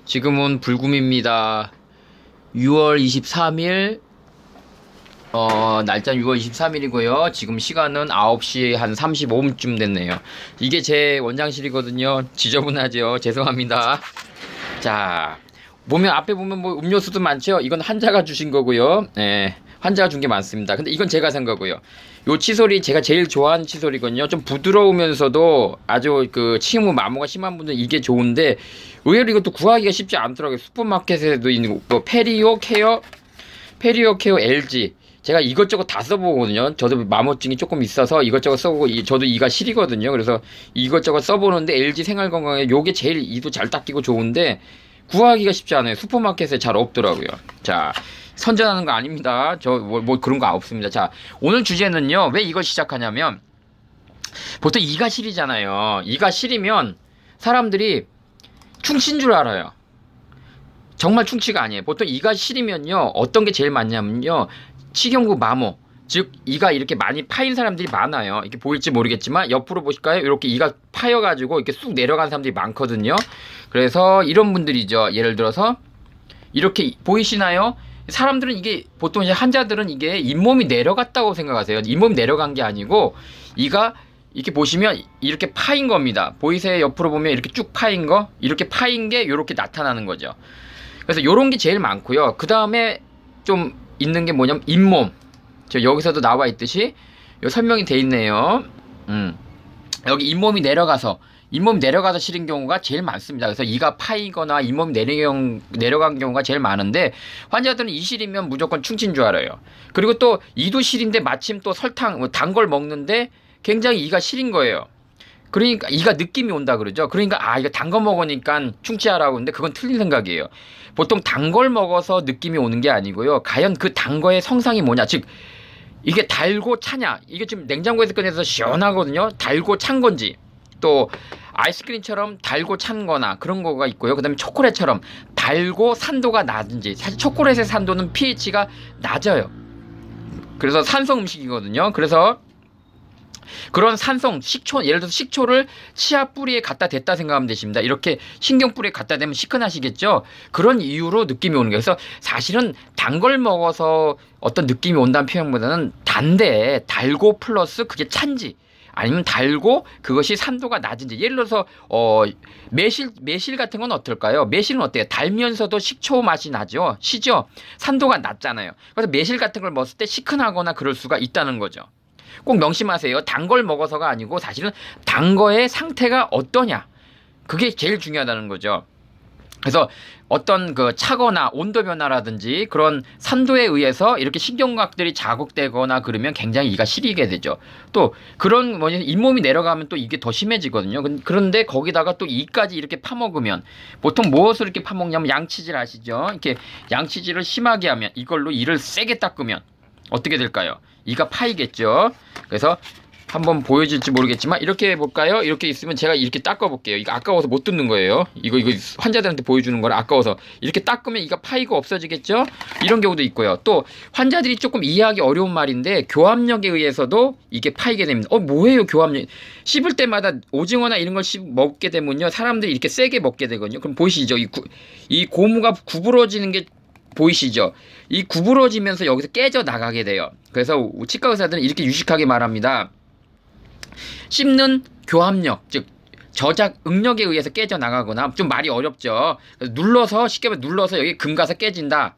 지금은 불금입니다. 6월 23일, 날짜는 6월 23일이고요. 지금 시간은 9시 한 35분쯤 됐네요. 이게 제 원장실이거든요. 지저분하죠. 죄송합니다. 자, 앞에 보면 뭐 음료수도 많죠? 이건 환자가 주신 거고요. 네, 환자가 준 게 많습니다. 근데 이건 제가 산 거고요. 요 칫솔이 제가 제일 좋아하는 칫솔이거든요. 좀 부드러우면서도 아주 그 치무 마모가 심한 분들 이게 좋은데 의외로 이것도 구하기가 쉽지 않더라고요. 슈퍼마켓에도 있는 뭐 페리오 케어 LG 제가 이것저것 다 써보거든요. 저도 마모증이 조금 있어서 이것저것 써보고 저도 이가 시리거든요. 그래서 이것저것 써보는데 LG 생활건강에 요게 제일 이도 잘 닦이고 좋은데 구하기가 쉽지 않아요. 슈퍼마켓에 잘 없더라고요. 자, 선전하는 거 아닙니다. 저 뭐 그런 거 없습니다. 자, 오늘 주제는요. 왜 이걸 시작하냐면 보통 이가 시리잖아요. 이가 시리면 사람들이 충치인 줄 알아요. 정말 충치가 아니에요. 보통 이가 시리면요. 어떤 게 제일 많냐면요. 치경구 마모. 즉 이가 이렇게 많이 파인 사람들이 많아요. 이렇게 보일지 모르겠지만 옆으로 보실까요? 이렇게 이가 파여가지고 이렇게 쑥 내려간 사람들이 많거든요. 그래서 이런 분들이죠. 예를 들어서 이렇게 보이시나요? 사람들은 이게 보통 이제 환자들은 이게 잇몸이 내려갔다고 생각하세요. 잇몸이 내려간 게 아니고 이가 이렇게 보시면 이렇게 파인 겁니다. 보이세요? 옆으로 보면 이렇게 쭉 파인 거, 이렇게 파인 게 이렇게 나타나는 거죠. 그래서 요런 게 제일 많고요. 그 다음에 좀 있는 게 뭐냐면 잇몸. 저 여기서도 나와 있듯이 요 설명이 돼 있네요. 여기 잇몸이 내려가서 시린 경우가 제일 많습니다. 그래서 이가 파이거나 잇몸이 내려간 경우가 제일 많은데 환자들은 이 시리면 무조건 충치인 줄 알아요. 그리고 또 이도 시린데 마침 또 설탕, 단 걸 먹는데 굉장히 이가 시린 거예요. 그러니까 이가 느낌이 온다 그러죠. 그러니까 이거 단 거 먹으니까 충치하라고 하는데 그건 틀린 생각이에요. 보통 단 걸 먹어서 느낌이 오는 게 아니고요. 과연 그 단 거의 성상이 뭐냐. 즉 이게 달고 차냐. 이게 지금 냉장고에서 꺼내서 시원하거든요. 달고 찬 건지. 또 아이스크림처럼 달고 찬 거나 그런 거가 있고요. 그 다음에 초콜릿처럼 달고 산도가 낮은지. 사실 초콜릿의 산도는 pH가 낮아요. 그래서 산성 음식이거든요. 그래서 그런 산성, 식초, 예를 들어서 식초를 치아 뿌리에 갖다 댔다 생각하면 되십니다. 이렇게 신경 뿌리에 갖다 대면 시큰하시겠죠? 그런 이유로 느낌이 오는 거예요. 그래서 사실은 단 걸 먹어서 어떤 느낌이 온다는 표현보다는 단데 달고 플러스 그게 찬지 아니면 달고 그것이 산도가 낮은지. 예를 들어서 매실 같은 건 어떨까요? 매실은 어때요? 달면서도 식초 맛이 나죠? 시죠? 산도가 낮잖아요. 그래서 매실 같은 걸 먹었을 때 시큰하거나 그럴 수가 있다는 거죠. 꼭 명심하세요. 단 걸 먹어서가 아니고 사실은 단 거의 상태가 어떠냐. 그게 제일 중요하다는 거죠. 그래서 어떤 그 차거나 온도 변화라든지 그런 산도에 의해서 이렇게 신경각들이 자극되거나 그러면 굉장히 이가 시리게 되죠. 또 그런 잇몸이 내려가면 또 이게 더 심해지거든요. 그런데 거기다가 또 이까지 이렇게 파먹으면 보통 무엇을 이렇게 파먹냐면 양치질 아시죠? 이렇게 양치질을 심하게 하면 이걸로 이를 세게 닦으면 어떻게 될까요? 이가 파이겠죠. 그래서 한번 보여질지 모르겠지만 이렇게 해볼까요? 이렇게 있으면 제가 이렇게 닦아볼게요. 이거 아까워서 못 뜯는 거예요. 이거 환자들한테 보여주는 거라 아까워서 이렇게 닦으면 이가 파이고 없어지겠죠? 이런 경우도 있고요. 또 환자들이 조금 이해하기 어려운 말인데 교합력에 의해서도 이게 파이게 됩니다. 뭐예요 교합력? 씹을 때마다 오징어나 이런 걸 먹게 되면요 사람들이 이렇게 세게 먹게 되거든요. 그럼 보이시죠? 이 고무가 구부러지는 게 보이시죠? 이 구부러지면서 여기서 깨져 나가게 돼요. 그래서 치과 의사들은 이렇게 유식하게 말합니다. 씹는 교합력, 즉 저작 응력에 의해서 깨져 나가거나 좀 말이 어렵죠. 눌러서 쉽게 말해 눌러서 여기 금 가서 깨진다.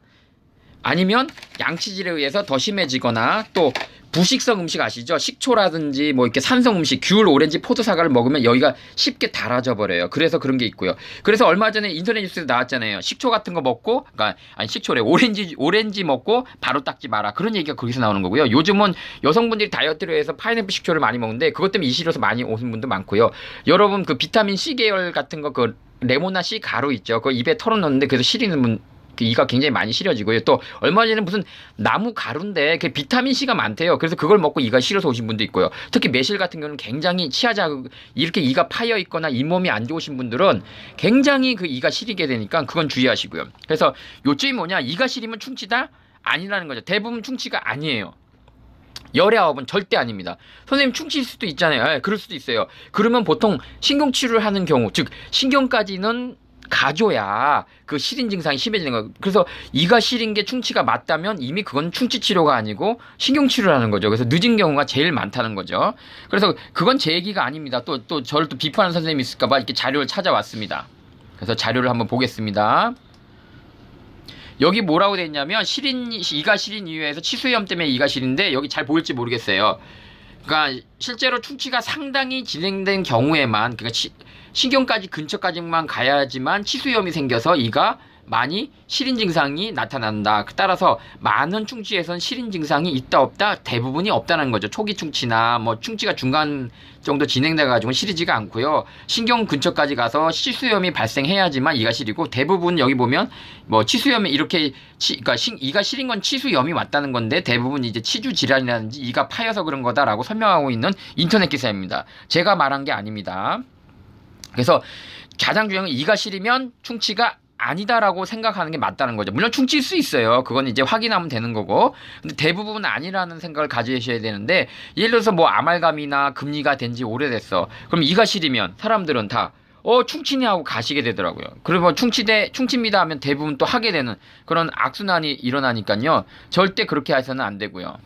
아니면 양치질에 의해서 더 심해지거나 또 부식성 음식 아시죠? 식초라든지 뭐 이렇게 산성 음식, 귤, 오렌지, 포도, 사과를 먹으면 여기가 쉽게 닳아져 버려요. 그래서 그런 게 있고요. 그래서 얼마 전에 인터넷 뉴스에 나왔잖아요. 식초 같은 거 먹고, 그러니까 아니 식초래 오렌지 먹고 바로 닦지 마라. 그런 얘기가 거기서 나오는 거고요. 요즘은 여성분들이 다이어트를 위해서 파인애플 식초를 많이 먹는데 그것 때문에 이시려서 많이 오신 분도 많고요. 여러분 그 비타민 C 계열 같은 거 그 레모나 C 가루 있죠. 그거 입에 털어넣는데 그래서 시리는 분. 이가 굉장히 많이 시려지고요. 또 얼마 전에 무슨 나무 가루인데 그 비타민 C가 많대요. 그래서 그걸 먹고 이가 시려서 오신 분도 있고요. 특히 매실 같은 경우는 굉장히 치아 자극 이렇게 이가 파여 있거나 잇몸이 안 좋으신 분들은 굉장히 그 이가 시리게 되니까 그건 주의하시고요. 그래서 요점이 뭐냐? 이가 시리면 충치다? 아니라는 거죠. 대부분 충치가 아니에요. 열의 아홉은 절대 아닙니다. 선생님 충치일 수도 있잖아요. 그럴 수도 있어요. 그러면 보통 신경치료를 하는 경우, 즉 신경까지는 가줘야 그 시린 증상이 심해지는 거예요. 그래서 이가 시린 게 충치가 맞다면 이미 그건 충치 치료가 아니고 신경 치료라는 거죠. 그래서 늦은 경우가 제일 많다는 거죠. 그래서 그건 제 얘기가 아닙니다. 또 저를 또 비판하는 선생님이 있을까봐 이렇게 자료를 찾아왔습니다. 그래서 자료를 한번 보겠습니다. 여기 뭐라고 돼 있냐면 이가 시린 이유에서 치수염 때문에 이가 시린데 여기 잘 보일지 모르겠어요. 그러니까 실제로 충치가 상당히 진행된 경우에만 그러니까 신경까지 근처까지만 가야지만 치수염이 생겨서 이가 많이 시린 증상이 나타난다. 따라서 많은 충치에선 시린 증상이 있다 없다 대부분이 없다는 거죠. 초기 충치나 뭐 충치가 중간 정도 진행돼 가지고 시리지가 않고요. 신경 근처까지 가서 치수염이 발생해야지만 이가 시리고 대부분 여기 보면 뭐 치수염이 이렇게 그러니까 이가 시린 건 치수염이 왔다는 건데 대부분 이제 치주 질환이라든지 이가 파여서 그런 거다라고 설명하고 있는 인터넷 기사입니다. 제가 말한 게 아닙니다. 그래서 가장 중요한 건 이가 시리면 충치가 아니다라고 생각하는 게 맞다는 거죠. 물론 충치일 수 있어요. 그건 이제 확인하면 되는 거고. 근데 대부분은 아니라는 생각을 가지셔야 되는데 예를 들어서 뭐 아말감이나 금리가 된 지 오래됐어. 그럼 이가 시리면 사람들은 다 충치네 하고 가시게 되더라고요. 그리고 충치입니다 하면 대부분 또 하게 되는 그런 악순환이 일어나니까요. 절대 그렇게 해서는 안 되고요.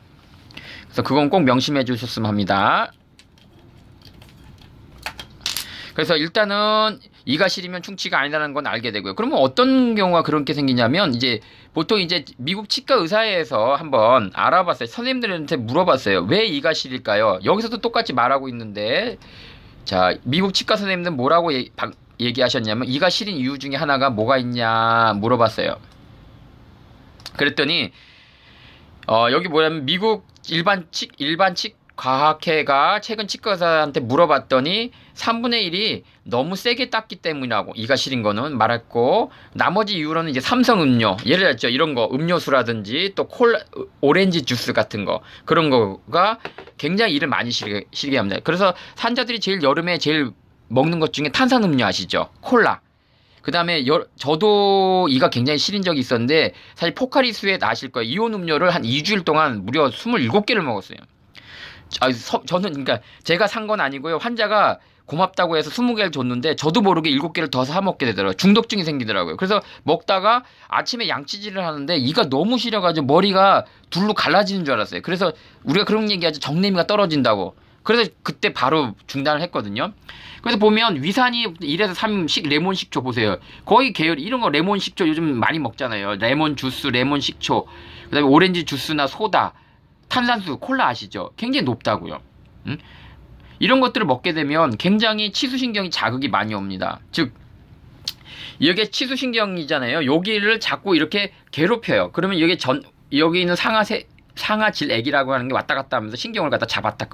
그래서 그건 꼭 명심해 주셨으면 합니다. 그래서 일단은 이가 시리면 충치가 아니라는 건 알게 되고요. 그러면 어떤 경우가 그렇게 생기냐면 이제 보통 이제 미국 치과 의사회에서 한번 알아봤어요. 선생님들한테 물어봤어요. 왜 이가 시릴까요? 여기서도 똑같이 말하고 있는데 자 미국 치과 선생님들 뭐라고 얘기하셨냐면 이가 시린 이유 중에 하나가 뭐가 있냐 물어봤어요. 그랬더니 여기 뭐냐면 미국 일반 과학회가 최근 치과 의사한테 물어봤더니 3분의 1이 너무 세게 땄기 때문이라고 이가 시린 거는 말했고 나머지 이유로는 이제 삼성 음료 예를 들었죠 이런 거 음료수라든지 또 콜라 오렌지 주스 같은 거 그런 거가 굉장히 이를 많이 시리게 합니다. 그래서 환자들이 제일 여름에 제일 먹는 것 중에 탄산음료 아시죠? 콜라. 그 다음에 저도 이가 굉장히 시린 적이 있었는데 사실 포카리스웨트 아실 거예요. 이온 음료를 한 2주일 동안 무려 27개를 먹었어요. 저는 그러니까 제가 산 건 아니고요. 환자가 고맙다고 해서 20개를 줬는데 저도 모르게 7개를 더 사 먹게 되더라고요. 중독증이 생기더라고요. 그래서 먹다가 아침에 양치질을 하는데 이가 너무 시려가지고 머리가 둘로 갈라지는 줄 알았어요. 그래서 우리가 그런 얘기하죠. 정내미가 떨어진다고. 그래서 그때 바로 중단을 했거든요. 그래서 보면 위산이 1에서 3 레몬 식초 보세요. 거의 계열 이런 거 레몬 식초 요즘 많이 먹잖아요. 레몬 주스, 레몬 식초, 그다음에 오렌지 주스나 소다, 탄산수, 콜라 아시죠? 굉장히 높다고요. 이런 것들을 먹게 되면 굉장히 치수신경이 자극이 많이 옵니다. 즉 이게 치수신경이잖아요. 여기를 자꾸 이렇게 괴롭혀요. 그러면 여기 있는 상하질액이라고 하는 게 왔다 갔다 하면서 신경을 갖다 잡았다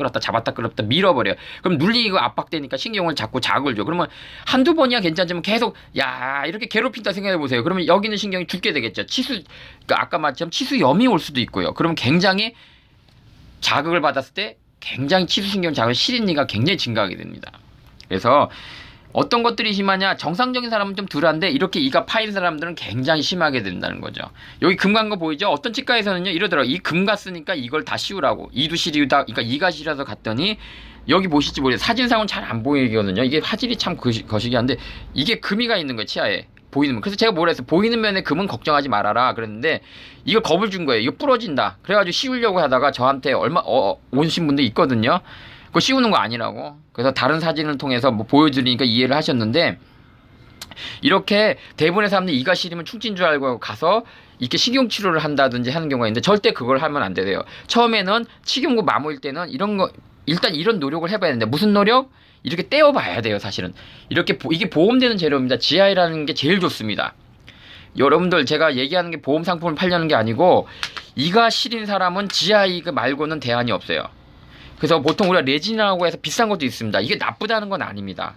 끌었다 밀어버려요. 그럼 눌리고 압박되니까 신경을 자꾸 자극을 줘. 그러면 한두 번이야 괜찮지만 계속 이렇게 괴롭힌다 생각해 보세요. 그러면 여기 있는 신경이 죽게 되겠죠. 그러니까 아까 말처럼 치수염이 올 수도 있고요. 그러면 굉장히 자극을 받았을 때 굉장히 치수신경 자극 시린이가 굉장히 증가하게 됩니다. 그래서 어떤 것들이 심하냐 정상적인 사람은 좀 덜한데 이렇게 이가 파인 사람들은 굉장히 심하게 된다는 거죠. 여기 금 간 거 보이죠? 어떤 치과에서는요 이러더라고요. 이 금 갔으니까 이걸 다 씌우라고. 이도 시리다 그러니까 이가 시려서 갔더니 여기 보실지 모르겠어요. 사진상은 잘 안 보이거든요. 이게 화질이 참 거시기한데 이게 금이 가 있는 거예요. 치아에. 보이는 면. 그래서 제가 뭐라 했어요. 보이는 면에 금은 걱정하지 말아라 그랬는데 이걸 겁을 준 거예요. 이거 부러진다. 그래가지고 씌우려고 하다가 저한테 오신 분도 있거든요. 그거 씌우는 거 아니라고. 그래서 다른 사진을 통해서 뭐 보여드리니까 이해를 하셨는데 이렇게 대부분의 사람들이 이가 시리면 충치인 줄 알고 가서 이렇게 식용치료를 한다든지 하는 경우가 있는데 절대 그걸 하면 안 돼요. 처음에는 식용구 마모일 때는 이런 거 일단 이런 노력을 해봐야 되는데 무슨 노력? 이렇게 떼어봐야 돼요. 사실은 이렇게 이게 보험되는 재료입니다. GI라는 게 제일 좋습니다. 여러분들 제가 얘기하는 게 보험 상품을 팔려는 게 아니고 이가 시린 사람은 GI 말고는 대안이 없어요. 그래서 보통 우리가 레진이라고 해서 비싼 것도 있습니다. 이게 나쁘다는 건 아닙니다.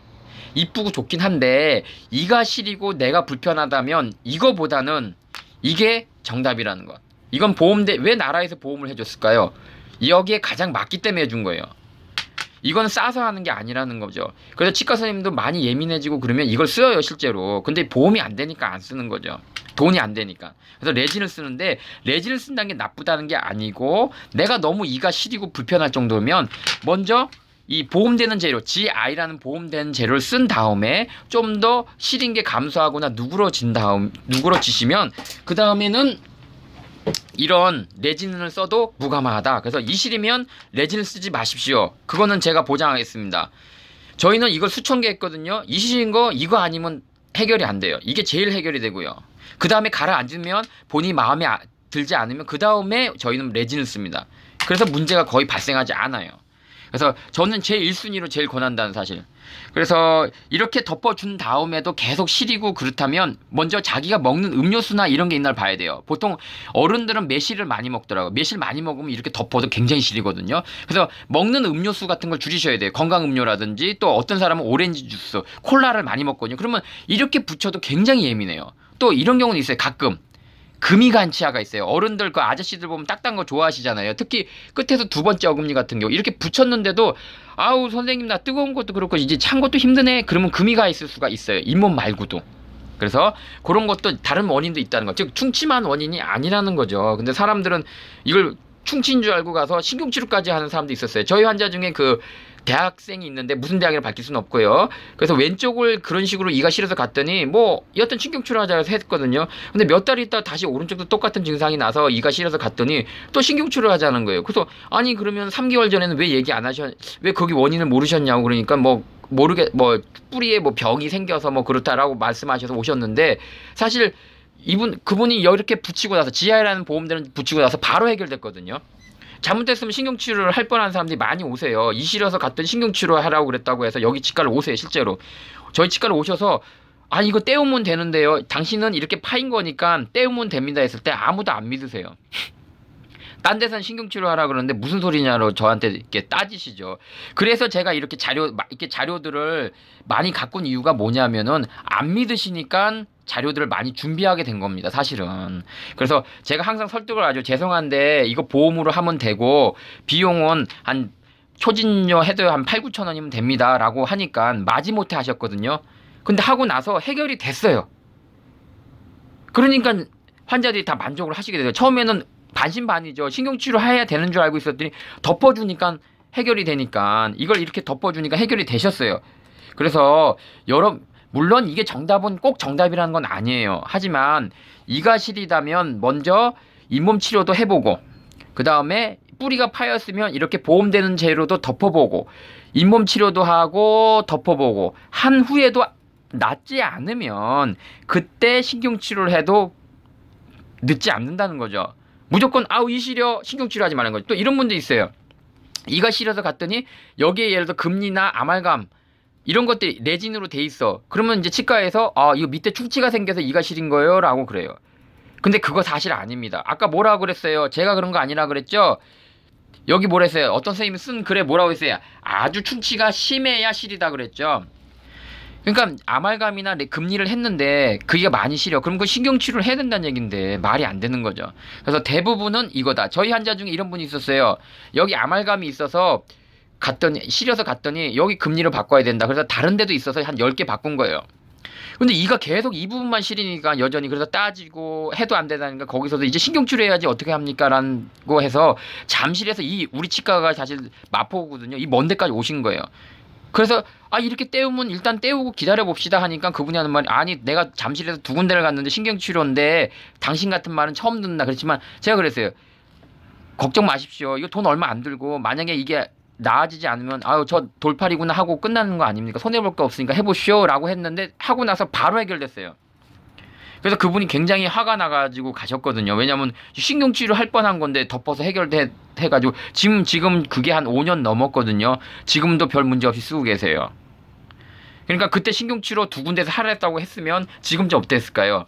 이쁘고 좋긴 한데 이가 시리고 내가 불편하다면 이거보다는 이게 정답이라는 것. 이건 왜 나라에서 보험을 해줬을까요? 여기에 가장 맞기 때문에 해준 거예요. 이건 싸서 하는 게 아니라는 거죠. 그래서 치과 선생님도 많이 예민해지고 그러면 이걸 써요 실제로. 근데 보험이 안 되니까 안 쓰는 거죠. 돈이 안 되니까. 그래서 레진을 쓰는데 레진을 쓴다는 게 나쁘다는 게 아니고 내가 너무 이가 시리고 불편할 정도면 먼저 이 보험되는 재료, GI라는 보험되는 재료를 쓴 다음에 좀 더 시린 게 감소하거나 누그러지시면 그 다음에는 이런 레진을 써도 무가마하다. 그래서 이 실이면 레진을 쓰지 마십시오. 그거는 제가 보장하겠습니다. 저희는 이걸 수천 개 했거든요. 이 실인 거 이거 아니면 해결이 안 돼요. 이게 제일 해결이 되고요. 그 다음에 가라앉으면 본인이 마음에 들지 않으면 그 다음에 저희는 레진을 씁니다. 그래서 문제가 거의 발생하지 않아요. 그래서 저는 제 1순위로 제일 권한다는 사실. 그래서 이렇게 덮어준 다음에도 계속 시리고 그렇다면 먼저 자기가 먹는 음료수나 이런 게 있나 봐야 돼요. 보통 어른들은 매실을 많이 먹더라고요. 매실 많이 먹으면 이렇게 덮어도 굉장히 시리거든요. 그래서 먹는 음료수 같은 걸 줄이셔야 돼요. 건강 음료라든지 또 어떤 사람은 오렌지 주스, 콜라를 많이 먹거든요. 그러면 이렇게 붙여도 굉장히 예민해요. 또 이런 경우는 있어요. 가끔. 금이간치아가 있어요. 어른들 그 아저씨들 보면 딱딱한 거 좋아하시잖아요. 특히 끝에서 두 번째 어금니 같은 경우 이렇게 붙였는데도 아우 선생님 나 뜨거운 것도 그렇고 이제 찬 것도 힘드네. 그러면 금이가 있을 수가 있어요. 잇몸 말고도. 그래서 그런 것도 다른 원인도 있다는 거. 즉 충치만 원인이 아니라는 거죠. 근데 사람들은 이걸 충치인 줄 알고 가서 신경치료까지 하는 사람도 있었어요. 저희 환자 중에 그 대학생이 있는데 무슨 대학이라 밝힐 수는 없고요. 그래서 왼쪽을 그런 식으로 이가 시려서 갔더니 뭐 여튼 신경치료 하자 해서 했거든요. 근데 몇 달 있다 다시 오른쪽도 똑같은 증상이 나서 이가 시려서 갔더니 또 신경치료 하자는 거예요. 그래서 아니 그러면 3개월 전에는 왜 얘기 안 왜 거기 원인을 모르셨냐고 그러니까 뭐 뿌리에 뭐 병이 생겨서 뭐 그렇다라고 말씀하셔서 오셨는데 사실 그분이 이렇게 붙이고 나서 GI라는 보험들은 붙이고 나서 바로 해결됐거든요. 잘못됐으면 신경치료를 할 뻔한 사람들이 많이 오세요. 이 시려서 갔더니 신경치료 하라고 그랬다고 해서 여기 치과를 오세요. 실제로 저희 치과를 오셔서 아 이거 떼우면 되는데요. 당신은 이렇게 파인 거니까 떼우면 됩니다 했을 때 아무도 안 믿으세요. 딴 데서는 신경치료 하라 그러는데 무슨 소리냐로 저한테 이렇게 따지시죠. 그래서 제가 이렇게 자료들을 많이 갖고 온 이유가 뭐냐면은 안 믿으시니까 자료들을 많이 준비하게 된 겁니다. 사실은. 그래서 제가 항상 설득을 하죠. 죄송한데 이거 보험으로 하면 되고 비용은 한 초진료 해도 한 8, 9천 원이면 됩니다. 라고 하니까 마지못해 하셨거든요. 근데 하고 나서 해결이 됐어요. 그러니까 환자들이 다 만족을 하시게 돼요. 처음에는 반신반의죠. 신경치료 해야 되는 줄 알고 있었더니 덮어주니까 해결이 되니까 이걸 이렇게 덮어주니까 해결이 되셨어요. 그래서 물론 이게 정답은 꼭 정답이라는 건 아니에요. 하지만 이가 시리다면 먼저 잇몸 치료도 해보고 그 다음에 뿌리가 파였으면 이렇게 보험되는 재료도 덮어보고 잇몸 치료도 하고 덮어보고 한 후에도 낫지 않으면 그때 신경치료를 해도 늦지 않는다는 거죠. 무조건 아우 이 시려 신경치료 하지 말라는 거죠. 또 이런 분도 있어요. 이가 시려서 갔더니 여기에 예를 들어 금리나 아말감 이런 것들이 레진으로 돼 있어. 그러면 이제 치과에서 아 이거 밑에 충치가 생겨서 이가 시린 거예요 라고 그래요. 근데 그거 사실 아닙니다. 아까 뭐라고 그랬어요? 제가 그런 거 아니라 그랬죠? 여기 뭐라 했어요? 어떤 선생님이 쓴 글에 뭐라고 했어요? 아주 충치가 심해야 시리다 그랬죠. 그러니까 아말감이나 금리를 했는데 그게 많이 시려. 그럼 그 신경치료를 해야 된다는 얘기인데 말이 안 되는 거죠. 그래서 대부분은 이거다. 저희 환자 중에 이런 분이 있었어요. 여기 아말감이 있어서 시려서 갔더니 여기 금리를 바꿔야 된다. 그래서 다른 데도 있어서 한 10개 바꾼 거예요. 근데 이가 계속 이 부분만 시리니까 여전히 그래서 따지고 해도 안 되다니까 거기서도 이제 신경치료 해야지 어떻게 합니까? 라고 해서 잠실에서 우리 치과가 사실 마포거든요. 이 먼 데까지 오신 거예요. 그래서 아 이렇게 떼우면 일단 떼우고 기다려 봅시다 하니까 그분이 하는 말이 아니 내가 잠실에서 2군데를 갔는데 신경치료인데 당신 같은 말은 처음 듣는다 그랬지만 제가 그랬어요. 걱정 마십시오. 이거 돈 얼마 안 들고 만약에 이게 나아지지 않으면 아유 저 돌팔이구나 하고 끝나는 거 아닙니까? 손해볼 거 없으니까 해보시오 라고 했는데 하고 나서 바로 해결됐어요. 그래서 그분이 굉장히 화가 나가지고 가셨거든요. 왜냐면 신경치료 할 뻔한 건데 덮어서 해결해가지고 지금 그게 한 5년 넘었거든요. 지금도 별 문제 없이 쓰고 계세요. 그러니까 그때 신경치료 2군데서 하라 했다고 했으면 지금 좀 어땠을까요?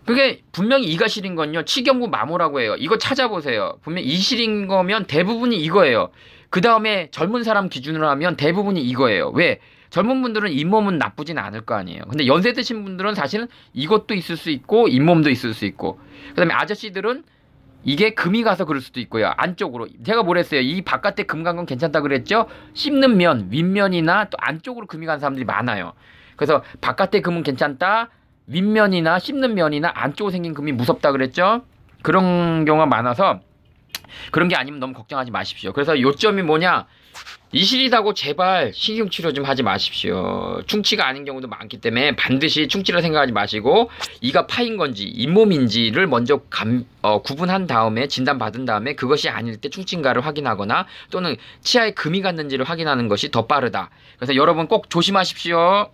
그게 분명히 이가 시린 건요. 치경구 마모라고 해요. 이거 찾아보세요. 분명히 이 시린 거면 대부분이 이거예요. 그 다음에 젊은 사람 기준으로 하면 대부분이 이거예요. 왜? 젊은 분들은 잇몸은 나쁘진 않을 거 아니에요. 근데 연세 드신 분들은 사실은 이것도 있을 수 있고 잇몸도 있을 수 있고 그 다음에 아저씨들은 이게 금이 가서 그럴 수도 있고요. 안쪽으로 제가 뭐랬어요. 이 바깥에 금 간 건 괜찮다 그랬죠. 씹는 면 윗면이나 또 안쪽으로 금이 간 사람들이 많아요. 그래서 바깥에 금은 괜찮다. 윗면이나 씹는 면이나 안쪽으로 생긴 금이 무섭다 그랬죠. 그런 경우가 많아서 그런 게 아니면 너무 걱정하지 마십시오. 그래서 요점이 뭐냐? 이실이다고 제발 신경치료 좀 하지 마십시오. 충치가 아닌 경우도 많기 때문에 반드시 충치를 생각하지 마시고 이가 파인 건지 잇몸인지를 먼저 구분한 다음에 진단받은 다음에 그것이 아닐 때 충치인가를 확인하거나 또는 치아에 금이 갔는지를 확인하는 것이 더 빠르다. 그래서 여러분 꼭 조심하십시오.